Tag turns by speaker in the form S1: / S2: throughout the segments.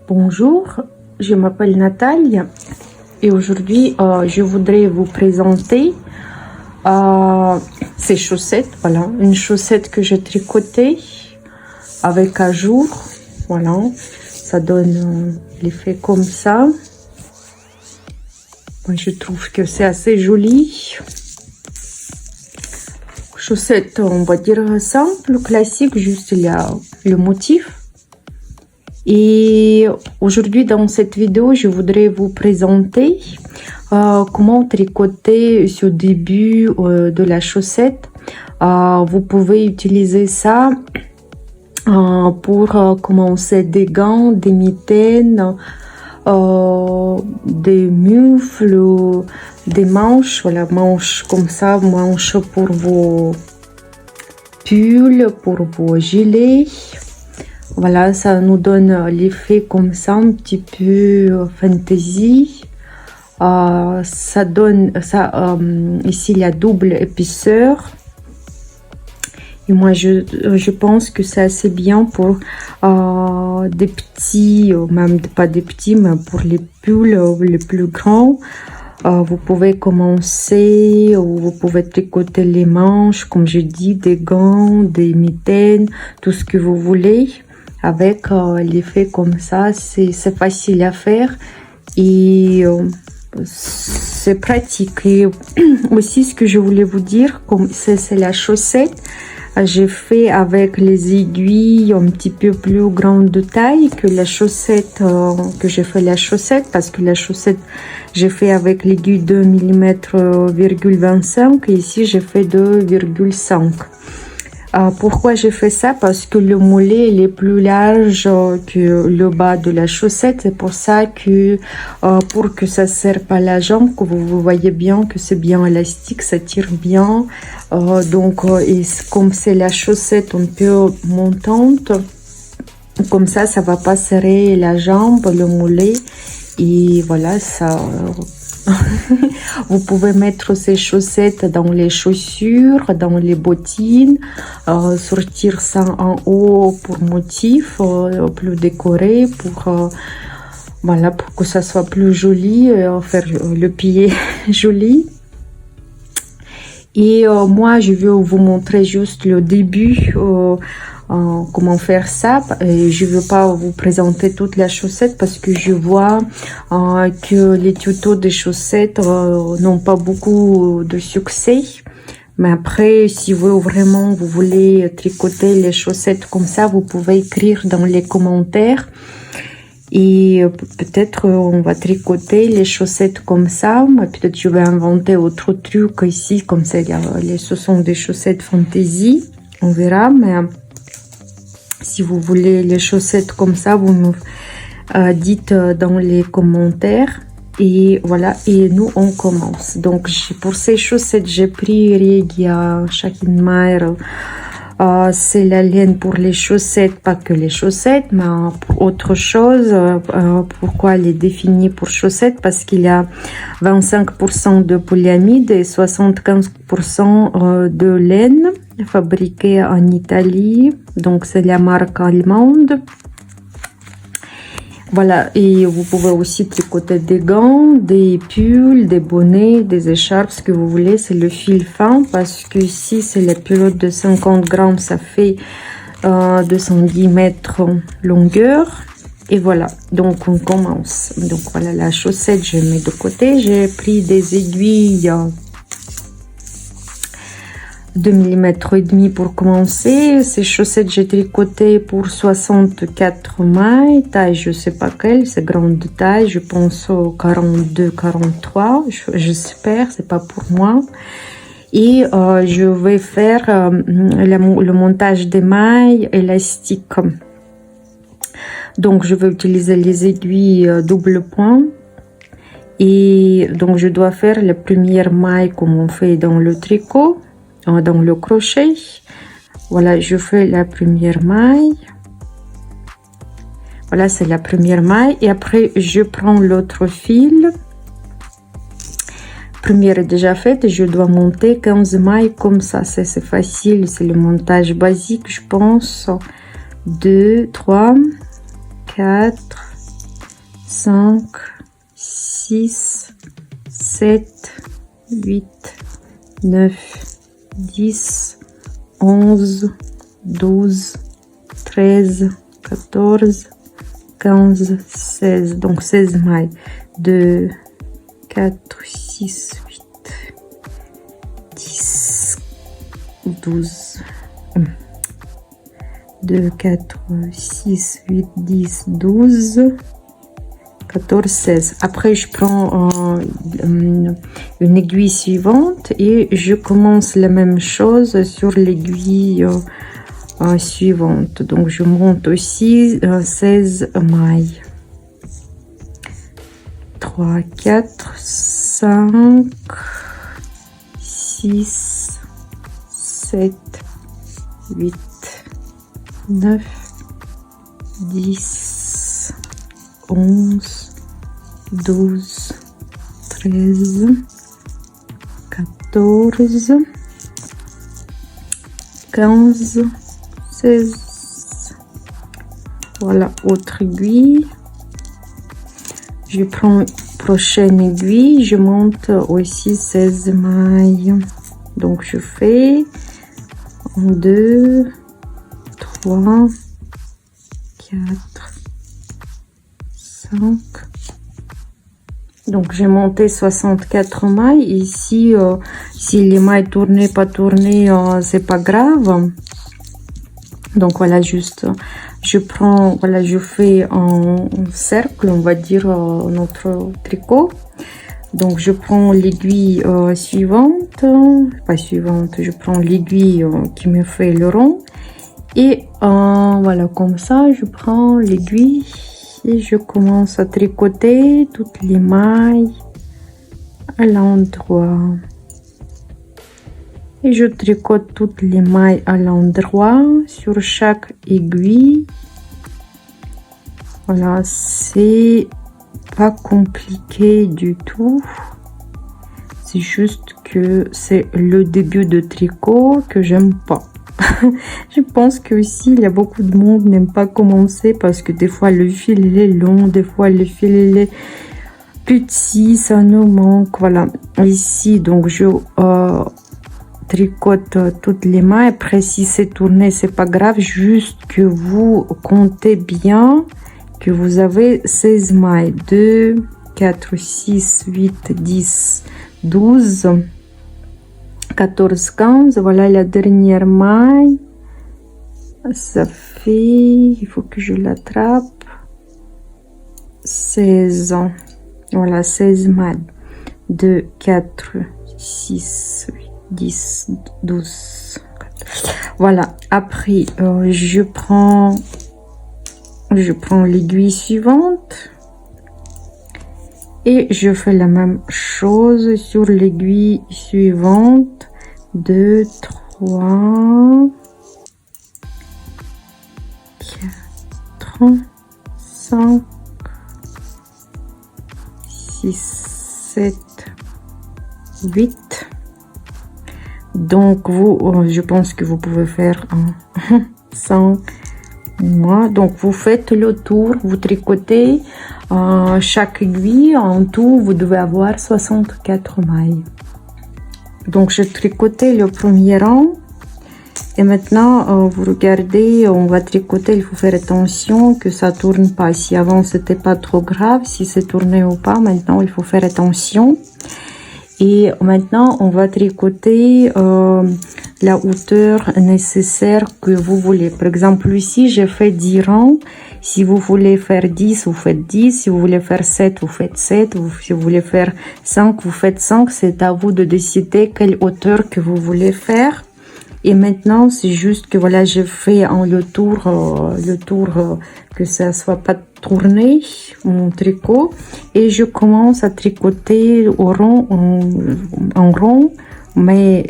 S1: Bonjour, je m'appelle Nathalie et aujourd'hui je voudrais vous présenter ces chaussettes. Voilà, une chaussette que j'ai tricotée avec ajour. Voilà, ça donne l'effet comme ça. Moi, je trouve que c'est assez joli. Chaussette, on va dire simple, classique, juste le motif. Et aujourd'hui, dans cette vidéo, je voudrais vous présenter comment tricoter ce début de la chaussette. Vous pouvez utiliser ça pour commencer des gants, des mitaines, des mufles, des manches. Voilà, manches comme ça, manches pour vos pulls, pour vos gilets. Voilà, ça nous donne l'effet comme ça, un petit peu fantasy. Ça donne ça ici il y a double épaisseur. Et moi je pense que c'est assez bien pour des petits, même pas des petits, mais pour les pulls les plus grands. Vous pouvez commencer, ou vous pouvez tricoter les manches, comme je dis, des gants, des mitaines, tout ce que vous voulez. Avec l'effet comme ça, c'est facile à faire et c'est pratique. Et aussi, ce que je voulais vous dire, comme c'est la chaussette, j'ai fait avec les aiguilles un petit peu plus grande de taille que la chaussette, que j'ai fait la chaussette, parce que la chaussette, j'ai fait avec l'aiguille 2 mm,25 et ici j'ai fait 2,5. Pourquoi j'ai fait ça? Parce que le mollet il est plus large que le bas de la chaussette. C'est pour ça que pour que ça ne serre pas la jambe, que vous voyez bien que c'est bien élastique, ça tire bien. Et comme c'est la chaussette un peu montante, comme ça va pas serrer la jambe, le mollet. Et voilà, ça... Vous pouvez mettre ces chaussettes dans les chaussures, dans les bottines, sortir ça en haut pour motif, plus décoré, voilà, pour que ça soit plus joli, faire le pied joli. Et moi, je vais vous montrer juste le début, comment faire ça. Et je ne veux pas vous présenter toute la chaussette parce que je vois que les tutos des chaussettes n'ont pas beaucoup de succès. Mais après, si vous voulez tricoter les chaussettes comme ça, vous pouvez écrire dans les commentaires. Et peut-être on va tricoter les chaussettes comme ça. Peut-être je vais inventer autre truc ici, comme ça, ce sont des chaussettes fantaisie. On verra, mais si vous voulez les chaussettes comme ça, vous me dites dans les commentaires. Et voilà, et nous on commence. Donc pour ces chaussettes, j'ai pris Regia Schachenmeier. C'est la laine pour les chaussettes, pas que les chaussettes, mais pour autre chose. Pourquoi elle est définie pour chaussettes? Parce qu'il y a 25% de polyamide et 75% de laine fabriquée en Italie. Donc c'est la marque allemande. Voilà, et vous pouvez aussi tricoter des gants, des pulls, des bonnets, des écharpes, ce que vous voulez. C'est le fil fin parce que ici, c'est la pelote de 50 grammes, ça fait 210 mètres longueur. Et voilà, donc on commence. Donc voilà, la chaussette, je mets de côté. J'ai pris des aiguilles 2 mm et demi pour commencer. Ces chaussettes j'ai tricoté pour 64 mailles, taille je sais pas quelle, c'est grande taille, je pense au 42 43, j'espère, c'est pas pour moi. Et je vais faire le montage des mailles élastiques. Donc je vais utiliser les aiguilles double point. Et donc je dois faire la première maille comme on fait dans le tricot, dans le crochet. Voilà, je fais la première maille. Voilà, c'est la première maille. Et après, je prends l'autre fil. Première est déjà faite. Je dois monter 15 mailles comme ça. C'est facile. C'est le montage basique, je pense. 2, 3, 4, 5, 6, 7, 8, 9, 10, 11, 12, 13, 14, 15, 16. Donc 16 mailles. 2, 4, 6, 8, 10, 12. 2, 4, 6, 8, 10, 12, 14, 16. Après, je prends une aiguille suivante et je commence la même chose sur l'aiguille suivante. Donc, je monte aussi 16 mailles. 3, 4, 5, 6, 7, 8, 9, 10, 11, 12, 13, 14, 15, 16. Voilà, autre aiguille. Je prends prochaine aiguille, je monte aussi 16 mailles. Donc je fais 1, 2, 3, 4, 5. Donc j'ai monté 64 mailles. Ici, si les mailles tournées, pas tournées, c'est pas grave. Donc voilà, juste je prends, voilà, je fais un cercle, on va dire, notre tricot. Donc je prends l'aiguille suivante, pas suivante, je prends l'aiguille qui me fait le rond. Et voilà, comme ça, je prends l'aiguille et je commence à tricoter toutes les mailles à l'endroit. Et je tricote toutes les mailles à l'endroit sur chaque aiguille. Voilà, c'est pas compliqué du tout. C'est juste que c'est le début de tricot que j'aime pas. Je pense que aussi il y a beaucoup de monde n'aime pas commencer parce que des fois le fil il est long, des fois le fil il est petit, ça nous manque. Voilà, ici donc je tricote toutes les mailles. Après, si c'est tourné, c'est pas grave, juste que vous comptez bien que vous avez 16 mailles. 2, 4, 6, 8, 10, 12, 14, 15. Voilà la dernière maille. Ça fait, il faut que je l'attrape, 16. Voilà, 16 mailles. 2, 4, 6, 8, 10, 12. 14. Voilà, après, je prends l'aiguille suivante. Et je fais la même chose sur l'aiguille suivante. 2, 3, 4, 5, 6, 7, 8. Donc, je pense que vous pouvez faire un 5 mois. Donc, vous faites le tour, vous tricotez chaque aiguille. En tout, vous devez avoir 64 mailles. Donc, j'ai tricoté le premier rang. Et maintenant, vous regardez, on va tricoter. Il faut faire attention que ça tourne pas. Si avant, c'était pas trop grave, si c'est tourné ou pas, maintenant, il faut faire attention. Et maintenant, on va tricoter la hauteur nécessaire que vous voulez. Par exemple, ici, j'ai fait 10 rangs. Si vous voulez faire 10, vous faites 10. Si vous voulez faire 7, vous faites 7. Si vous voulez faire 5, vous faites 5. C'est à vous de décider quelle hauteur que vous voulez faire. Et maintenant, c'est juste que voilà, j'ai fait le tour que ça soit pas tourné, mon tricot. Et je commence à tricoter au rond, en rond, mais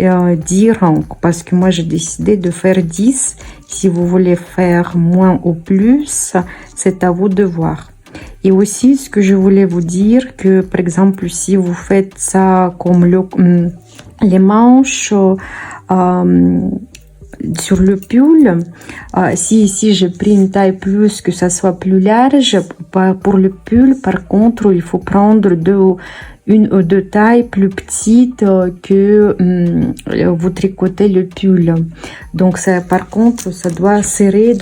S1: 10 rangs. Parce que moi, j'ai décidé de faire 10. Si vous voulez faire moins ou plus, c'est à vous de voir. Et aussi, ce que je voulais vous dire, que par exemple, si vous faites ça comme les manches, sur le pull. Si ici j'ai pris une taille plus, que ça soit plus large, pour le pull, par contre, il faut prendre une ou deux tailles plus petites que vous tricotez le pull. Donc ça, par contre, ça doit serrer,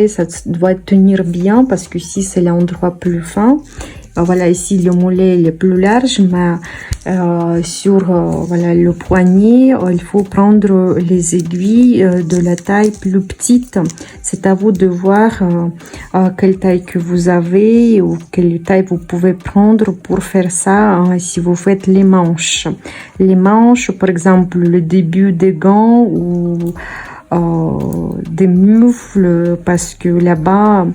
S1: ça doit tenir bien parce que si c'est l'endroit plus fin. Voilà, ici le mollet est plus large, mais sur voilà, le poignet, il faut prendre les aiguilles de la taille plus petite. C'est à vous de voir quelle taille que vous avez ou quelle taille vous pouvez prendre pour faire ça si vous faites les manches. Les manches, par exemple, le début des gants ou des mufles, parce que là-bas,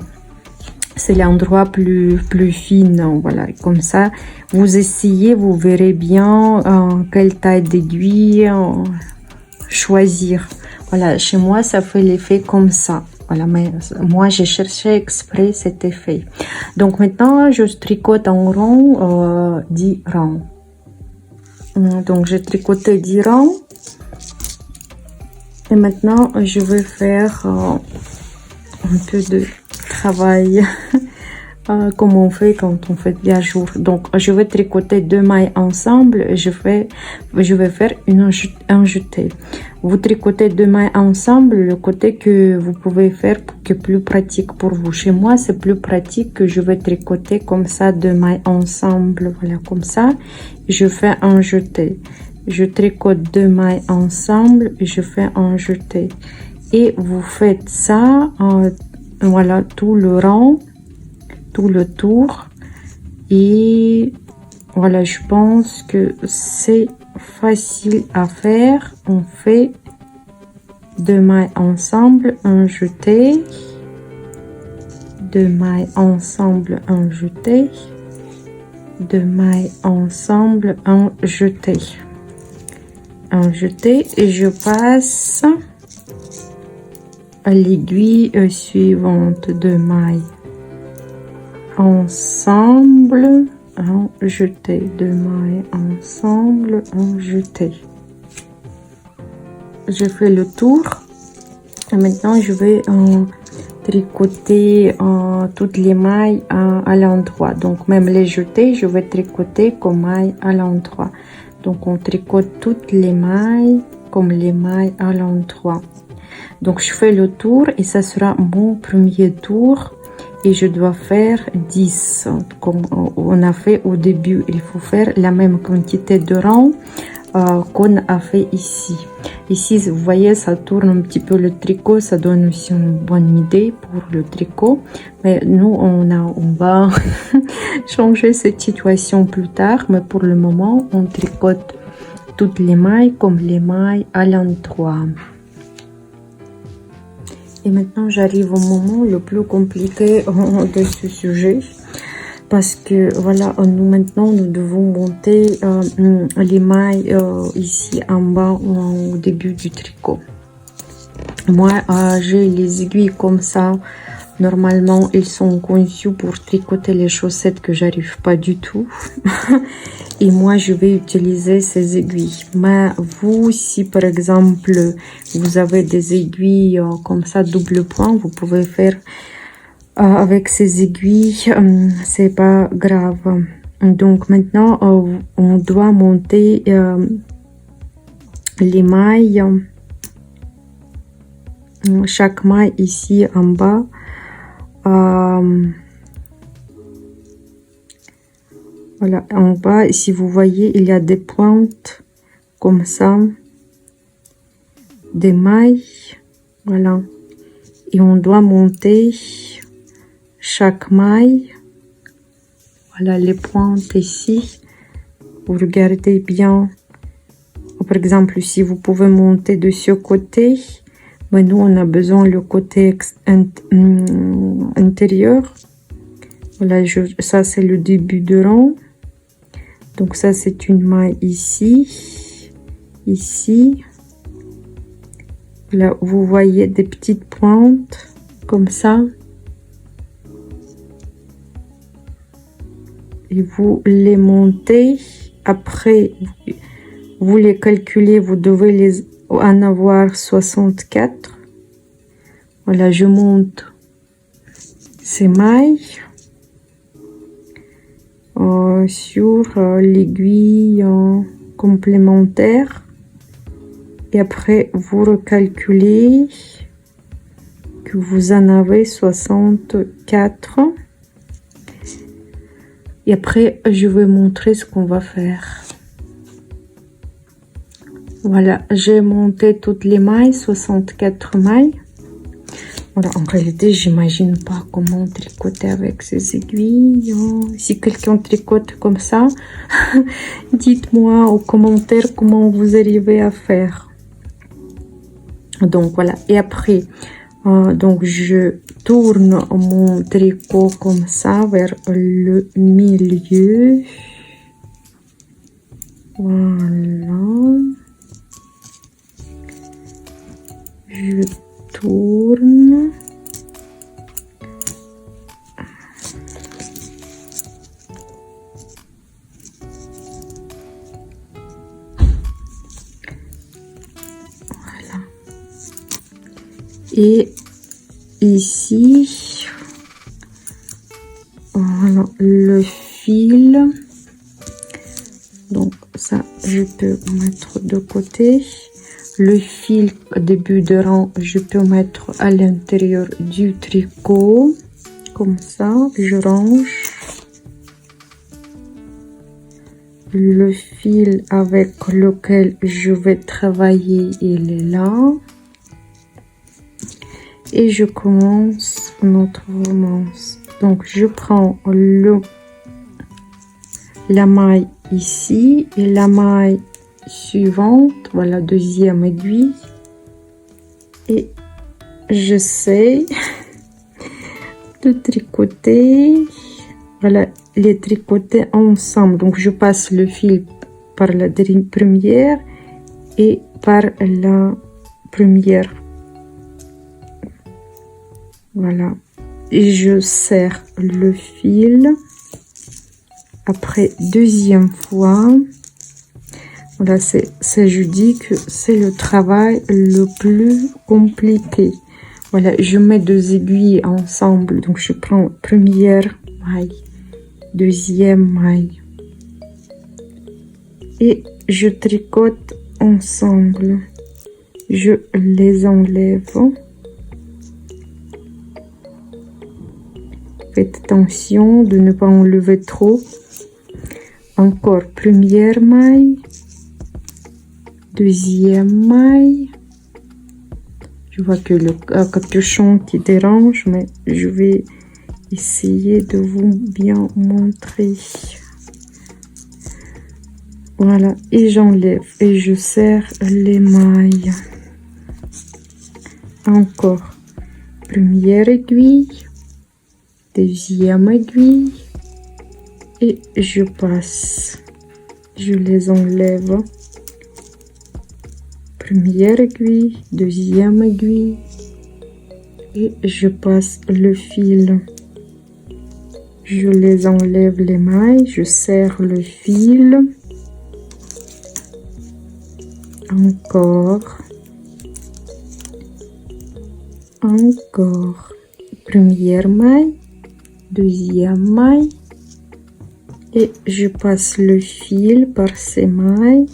S1: c'est l'endroit plus fin. Voilà, comme ça, vous essayez, vous verrez bien quelle taille d'aiguille choisir. Voilà, chez moi, ça fait l'effet comme ça. Voilà, mais moi, j'ai cherché exprès cet effet. Donc, maintenant, je tricote en rond 10 rangs. Donc, j'ai tricoté 10 rangs. Et maintenant, je vais faire un peu de travail comme on fait quand on fait bien jour. Donc je vais tricoter 2 mailles ensemble et je vais faire un jeté. Vous tricotez 2 mailles ensemble, le côté que vous pouvez faire que plus pratique pour vous. Chez moi, c'est plus pratique que je vais tricoter comme ça 2 mailles ensemble. Voilà, comme ça, je fais un jeté. Je tricote 2 mailles ensemble et je fais un jeté. Et vous faites ça voilà, tout le rang, tout le tour. Et voilà, je pense que c'est facile à faire. On fait 2 mailles ensemble, un jeté, 2 mailles ensemble, un jeté, 2 mailles ensemble, un jeté, un jeté, et je passe à l'aiguille suivante. 2 mailles ensemble, un jeté, 2 mailles ensemble, un jeté. Je fais le tour et maintenant je vais tricoter toutes les mailles à l'endroit. Donc même les jetés, je vais tricoter comme mailles à l'endroit. Donc on tricote toutes les mailles comme les mailles à l'endroit. Donc je fais le tour et ça sera mon premier tour et je dois faire 10 comme on a fait au début. Il faut faire la même quantité de rangs qu'on a fait ici. Ici, vous voyez, ça tourne un petit peu le tricot, ça donne aussi une bonne idée pour le tricot. Mais nous, on va changer cette situation plus tard. Mais pour le moment, on tricote toutes les mailles comme les mailles à l'endroit. Et maintenant, j'arrive au moment le plus compliqué de ce sujet. Parce que voilà, maintenant nous devons monter les mailles ici en bas au début du tricot. Moi, j'ai les aiguilles comme ça. Normalement, ils sont conçus pour tricoter les chaussettes que j'arrive pas du tout. Et moi, je vais utiliser ces aiguilles. Mais vous, si par exemple, vous avez des aiguilles comme ça, double point, vous pouvez faire avec ces aiguilles, c'est pas grave. Donc maintenant, on doit monter les mailles. Chaque maille ici en bas. Voilà, en bas, si vous voyez, il y a des pointes comme ça, des mailles. Voilà. Et on doit monter chaque maille. Voilà les pointes ici. Vous regardez bien. Par exemple, si vous pouvez monter de ce côté. Mais nous, on a besoin le côté intérieur. Voilà, ça c'est le début de rang. Donc ça c'est une maille ici. Ici. Là, vous voyez des petites pointes comme ça. Et vous les montez. Après, vous les calculez. Vous devez en avoir 64. Voilà, je monte ces mailles sur l'aiguille complémentaire et après vous recalculez que vous en avez 64 et après je vais montrer ce qu'on va faire. Voilà, j'ai monté toutes les mailles, 64 mailles. Voilà, en réalité, j'imagine pas comment tricoter avec ces aiguilles. Si quelqu'un tricote comme ça, dites-moi aux commentaires comment vous arrivez à faire. Donc voilà, et après, donc je tourne mon tricot comme ça vers le milieu. Voilà. Je tourne. Voilà. Et ici, voilà, le fil. Donc ça, je peux mettre de côté. Le fil début de rang, je peux mettre à l'intérieur du tricot. Comme ça, je range. Le fil avec lequel je vais travailler, il est là. Et je commence notre romance. Donc, je prends la maille ici et la maille suivante, voilà, deuxième aiguille, et j'essaie de tricoter, voilà, les tricoter ensemble. Donc je passe le fil par la première et par la première, voilà, et je serre le fil. Après deuxième fois, voilà, je dis que c'est le travail le plus compliqué. Voilà, je mets deux aiguilles ensemble. Donc, je prends première maille, deuxième maille. Et je tricote ensemble. Je les enlève. Faites attention de ne pas enlever trop. Encore première maille. Deuxième maille. Je vois que le capuchon qui dérange, mais je vais essayer de vous bien montrer. Voilà, et j'enlève et je serre les mailles. Encore première aiguille, deuxième aiguille et je passe. Je les enlève. Première aiguille, deuxième aiguille et je passe le fil. Je les enlève les mailles, je serre le fil. Encore. Encore. Première maille, deuxième maille et je passe le fil par ces mailles.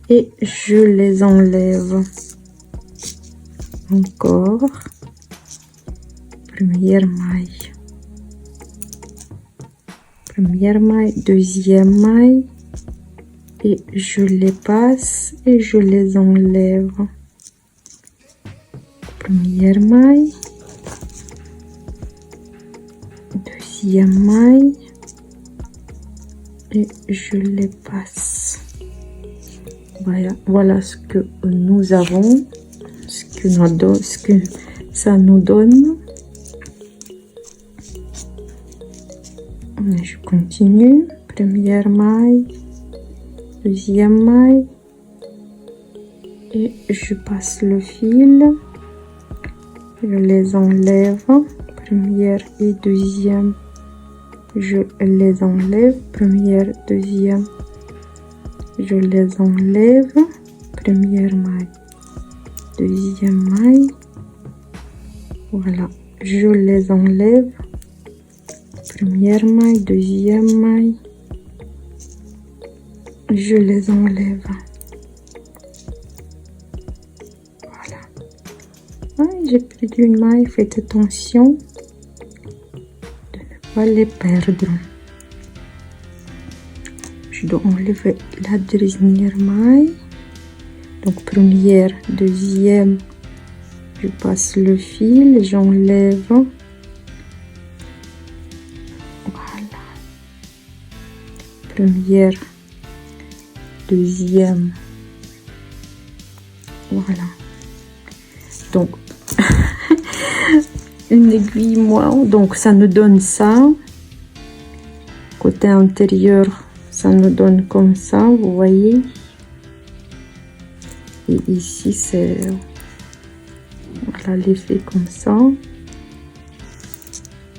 S1: Et je les enlève. Encore. Première maille. Première maille, deuxième maille. Et je les passe et je les enlève. Première maille. Deuxième maille. Et je les passe. Voilà ce que nous avons, ce que ça nous donne. Je continue. Première maille, deuxième maille et je passe le fil. Je les enlève. Première et deuxième. Je les enlève. Première, deuxième. Je les enlève. Première maille, deuxième maille. Voilà, je les enlève. Première maille, deuxième maille. Je les enlève. Voilà. Ah, j'ai perdu une maille, faites attention de ne pas les perdre. Je dois enlever la dernière maille. Donc première, deuxième, je passe le fil, j'enlève. Voilà. Première, deuxième. Voilà. Donc une aiguille moins, donc ça nous donne ça. Côté intérieur, ça nous donne comme ça, vous voyez. Et ici c'est voilà l'effet comme ça.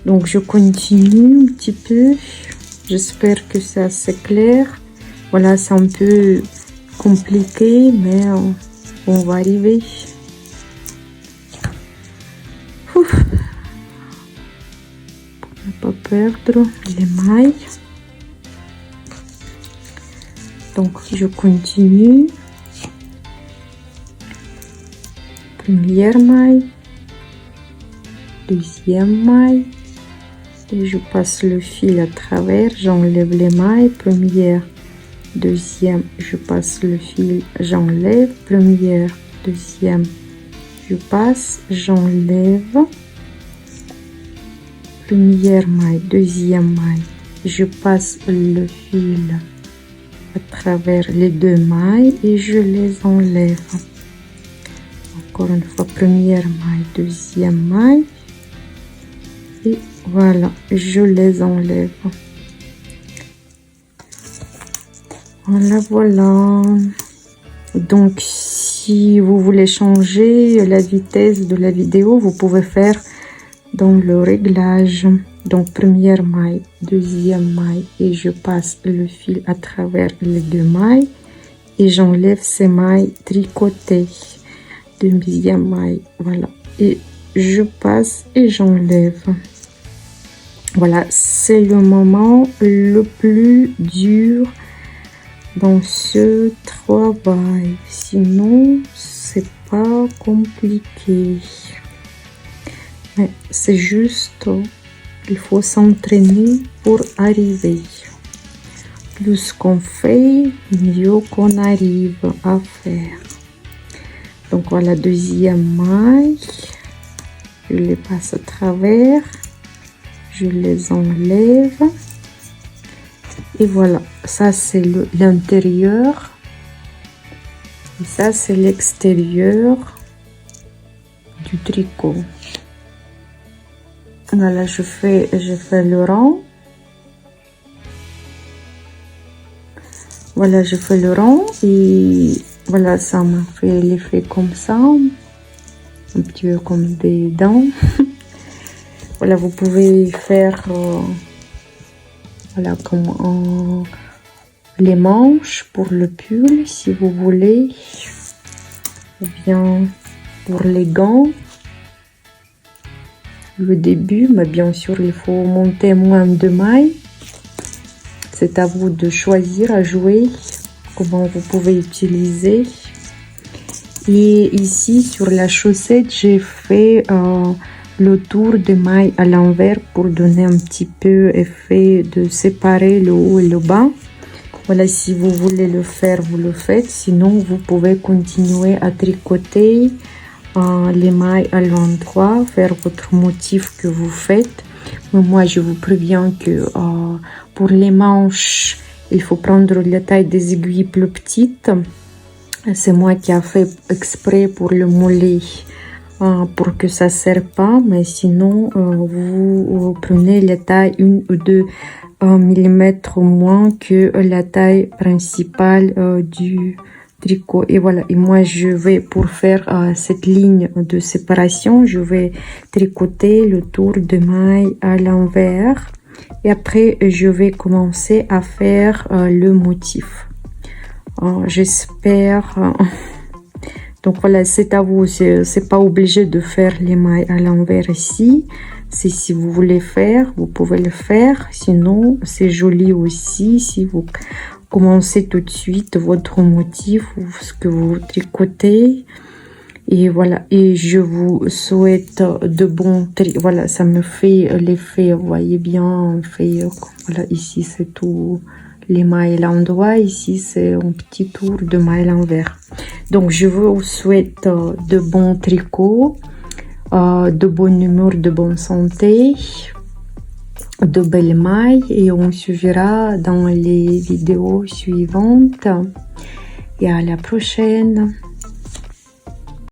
S1: Donc je continue un petit peu. J'espère que c'est assez clair. Voilà, c'est un peu compliqué, mais on va arriver. Ouf. Pour ne pas perdre les mailles. Donc je continue. Première maille, deuxième maille, et je passe le fil à travers, j'enlève les mailles, première, deuxième, je passe le fil, j'enlève, première, deuxième, je passe, j'enlève, première maille, deuxième maille, je passe le fil à travers les deux mailles et je les enlève. Encore une fois, première maille, deuxième maille, et voilà, je les enlève. Voilà, voilà. Donc si vous voulez changer la vitesse de la vidéo, vous pouvez faire dans le réglage. Donc première maille, deuxième maille, et je passe le fil à travers les deux mailles et j'enlève ces mailles tricotées. Deuxième maille, voilà, et je passe et j'enlève. Voilà, c'est le moment le plus dur dans ce travail, sinon c'est pas compliqué, mais c'est juste il faut s'entraîner pour arriver. Plus qu'on fait, mieux qu'on arrive à faire. Donc voilà, deuxième maille, je les passe à travers, je les enlève et voilà, ça c'est l'intérieur et ça c'est l'extérieur du tricot. Voilà, je fais le rang. Voilà, je fais le rang et voilà, ça m'a fait l'effet comme ça, un petit peu comme des dents. Voilà, vous pouvez faire voilà, comme les manches pour le pull si vous voulez, ou bien pour les gants. Le début, mais bien sûr, il faut monter moins de mailles. C'est à vous de choisir, à jouer, comment vous pouvez utiliser. Et ici, sur la chaussette, j'ai fait le tour des mailles à l'envers pour donner un petit peu effet de séparer le haut et le bas. Voilà, si vous voulez le faire, vous le faites. Sinon, vous pouvez continuer à tricoter les mailles à l'endroit, faire votre motif que vous faites. Mais moi, je vous préviens que pour les manches, il faut prendre la taille des aiguilles plus petites. C'est moi qui a fait exprès pour le mollet, pour que ça ne serre pas. Mais sinon, vous prenez la taille 1 ou 2 mm moins que la taille principale du tricot. Et voilà, et moi je vais, pour faire cette ligne de séparation, je vais tricoter le tour de maille à l'envers et après je vais commencer à faire le motif. J'espère Donc voilà, c'est à vous, c'est pas obligé de faire les mailles à l'envers ici. Si vous voulez faire, vous pouvez le faire. Sinon, c'est joli aussi si vous commencez tout de suite votre motif ou ce que vous tricotez. Et voilà, et je vous souhaite de bons tri. Voilà, ça me fait l'effet, vous voyez bien, on fait, voilà, ici c'est tout les mailles à l'endroit, ici c'est un petit tour de mailles à l'envers. Donc je vous souhaite de bons tricots, de bonne humeur, de bonne santé, de belles mailles, et on se verra dans les vidéos suivantes. Et à la prochaine.